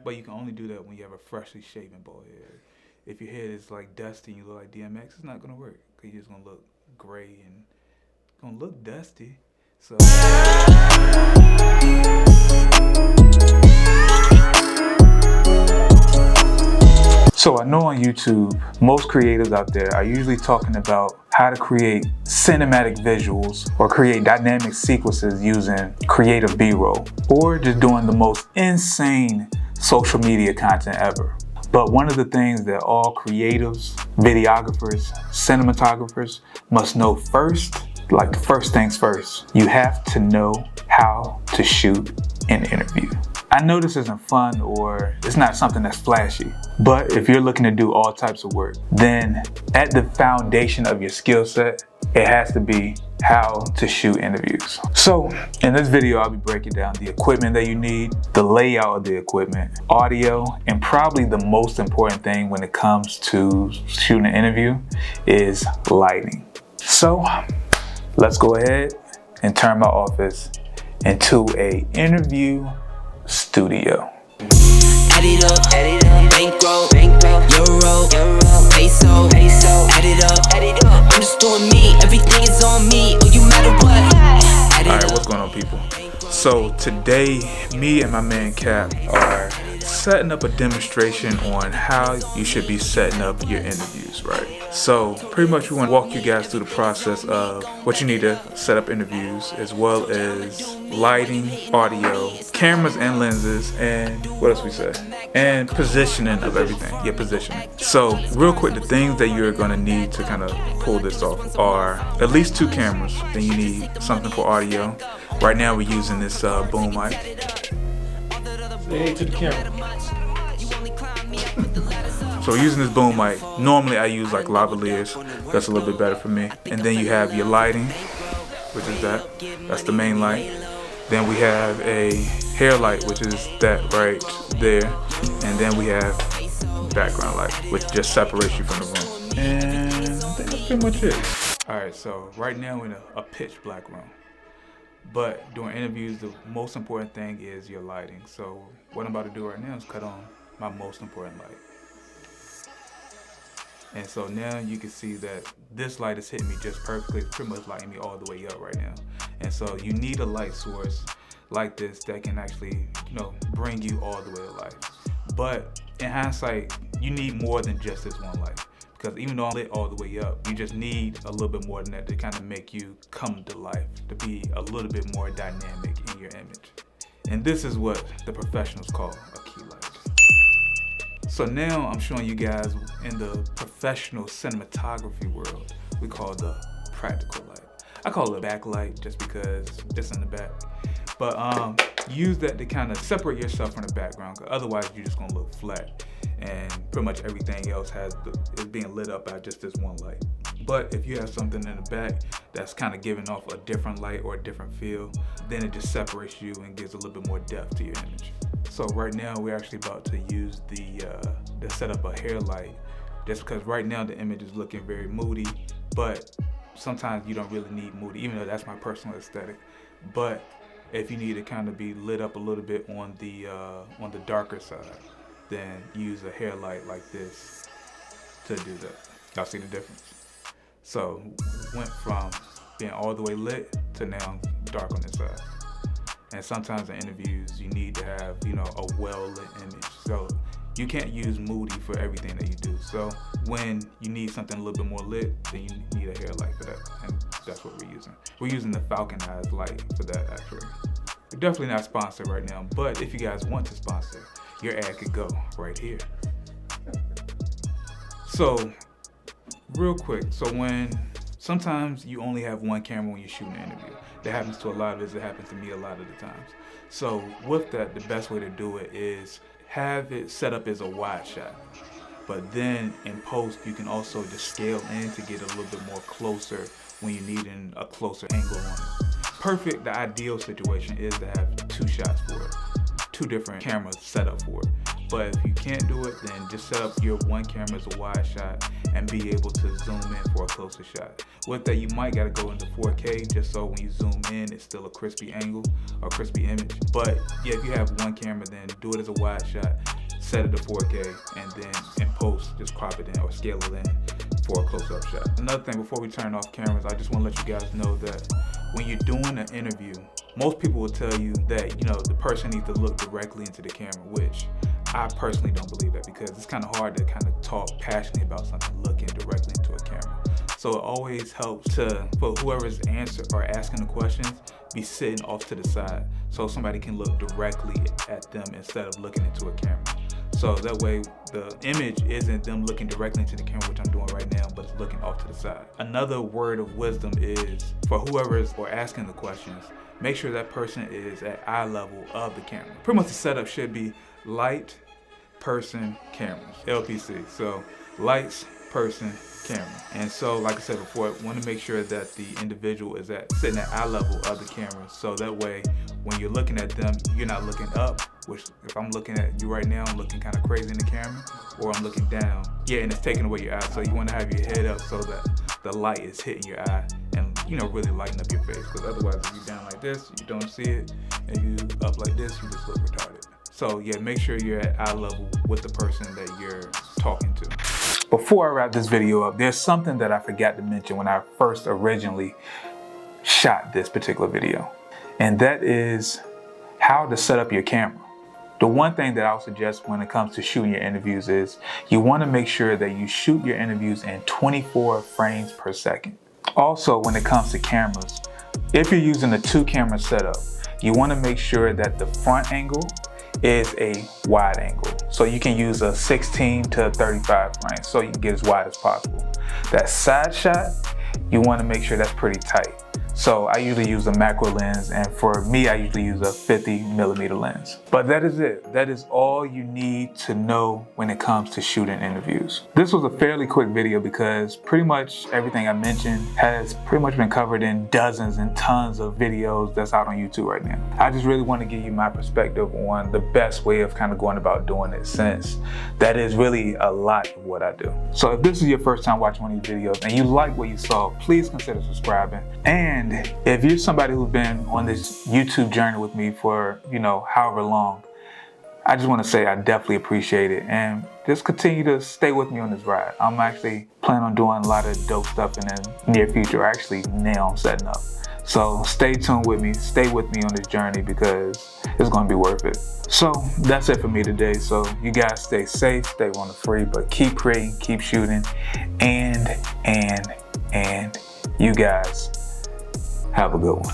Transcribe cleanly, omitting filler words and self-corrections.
But you can only do that when you have a freshly shaven bald head. If your head is like dusty and you look like DMX, it's not gonna work. Cause you're just gonna look gray and gonna look dusty. So. So I know on YouTube, most creators out there are usually talking about how to create cinematic visuals or create dynamic sequences using creative B-roll, or just doing the most insane social media content ever. But one of the things that all creatives, videographers, cinematographers must know first, like first things first, you have to know how to shoot an interview. I know this isn't fun or it's not something that's flashy, but if you're looking to do all types of work, then at the foundation of your skill set, it has to be how to shoot interviews. So in this video, I'll be breaking down the equipment that you need, the layout of the equipment, audio, and probably the most important thing when it comes to shooting an interview is lighting. So let's go ahead and turn my office into an interview studio. Add it up, bankroll, euro, peso, add it up, I'm just doing me, everything is on me, oh you matter what. Alright, what's going on, people? So today, me and my man Cap are setting up a demonstration on how you should be setting up your interviews, right? So pretty much we want to walk you guys through the process of what you need to set up interviews, as well as lighting, audio, cameras and lenses, and what else we say? And positioning of everything. Yeah, positioning. So real quick, the things that you're going to need to kind of pull this off are at least 2 cameras. Then you need something for audio. Right now we're using this boom mic. Say hey to the camera. So we're using this boom mic. Normally I use like lavaliers. That's a little bit better for me. And then you have your lighting, which is that. That's the main light. Then we have a hair light, which is that right there. And then we have background light, which just separates you from the room. And I think that's pretty much it. Alright, so right now we're in a pitch black room. But during interviews, the most important thing is your lighting. So what I'm about to do right now is cut on my most important light. And so now you can see that this light is hitting me just perfectly. It's pretty much lighting me all the way up right now. And so you need a light source like this that can actually, bring you all the way to life. But in hindsight, you need more than just this one light. Because even though I'm lit all the way up, you just need a little bit more than that to kind of make you come to life, to be a little bit more dynamic in your image. And this is what the professionals call a key light. So now I'm showing you guys in the professional cinematography world, we call the practical light. I call it a backlight just because it's in the back. But use that to kind of separate yourself from the background, because otherwise you're just gonna look flat. And pretty much everything else is being lit up by just this one light. But if you have something in the back that's kind of giving off a different light or a different feel, then it just separates you and gives a little bit more depth to your image. So right now we're actually about to use to set up a hair light, just because right now the image is looking very moody, but sometimes you don't really need moody, even though that's my personal aesthetic. But if you need to kind of be lit up a little bit on the darker side, then use a hair light like this to do that. Y'all see the difference? So went from being all the way lit to now dark on this side. And sometimes in interviews you need to have, a well-lit image. So you can't use moody for everything that you do. So when you need something a little bit more lit, then you need a hair light for that. And that's what we're using. We're using the Falcon Eyes light for that, actually. We're definitely not sponsored right now, but if you guys want to sponsor, your ad could go right here. So real quick, so sometimes you only have one camera when you're shooting an interview. That happens to a lot of us, it happens to me a lot of the times. So with that, the best way to do it is have it set up as a wide shot. But then in post, you can also just scale in to get a little bit more closer when you're needing a closer angle on it. The ideal situation is to have 2 shots for it. 2 different cameras set up for it. But if you can't do it, then just set up your one camera as a wide shot and be able to zoom in for a closer shot. With that, you might gotta go into 4K just so when you zoom in, it's still a crispy angle or crispy image. But yeah, if you have one camera, then do it as a wide shot, set it to 4K, and then in post, just crop it in or scale it in for a close-up shot. Another thing, before we turn off cameras, I just wanna let you guys know that when you're doing an interview, most people will tell you that, the person needs to look directly into the camera, which I personally don't believe that, because it's kind of hard to kind of talk passionately about something looking directly into a camera. So it always helps for whoever's asking the questions, be sitting off to the side so somebody can look directly at them instead of looking into a camera. So that way the image isn't them looking directly into the camera, which I'm doing right now, but it's looking off to the side. Another word of wisdom is for whoever is asking the questions, make sure that person is at eye level of the camera. Pretty much the setup should be light, person, cameras, LPC. So lights, person, camera. And so, like I said before, I want to make sure that the individual is sitting at eye level of the camera. So that way, when you're looking at them, you're not looking up, which if I'm looking at you right now, I'm looking kind of crazy in the camera, or I'm looking down. Yeah, and it's taking away your eye. So you want to have your head up so that the light is hitting your eye and, really lighten up your face. Because otherwise, if you're down like this, you don't see it. If you up like this, you just look retarded. So yeah, make sure you're at eye level with the person that you're talking to. Before I wrap this video up, there's something that I forgot to mention when I first originally shot this particular video. And that is how to set up your camera. The one thing that I'll suggest when it comes to shooting your interviews is you want to make sure that you shoot your interviews in 24 frames per second. Also, when it comes to cameras, if you're using a 2-camera setup, you want to make sure that the front angle is a wide angle. So you can use a 16 to 35 frame so you can get as wide as possible. That side shot, you want to make sure that's pretty tight. So I usually use a macro lens, and for me, I usually use a 50mm lens. But that is it. That is all you need to know when it comes to shooting interviews. This was a fairly quick video because pretty much everything I mentioned has pretty much been covered in dozens and tons of videos that's out on YouTube right now. I just really want to give you my perspective on the best way of kind of going about doing it, since that is really a lot of what I do. So if this is your first time watching one of these videos and you like what you saw, please consider subscribing. And if you're somebody who's been on this YouTube journey with me for, however long, I just want to say I definitely appreciate it, and just continue to stay with me on this ride. I'm actually planning on doing a lot of dope stuff in the near future. Actually, now I'm setting up. So stay tuned with me, stay with me on this journey, because it's going to be worth it. So that's it for me today. So you guys stay safe, stay on the free, but keep creating, keep shooting, and you guys have a good one.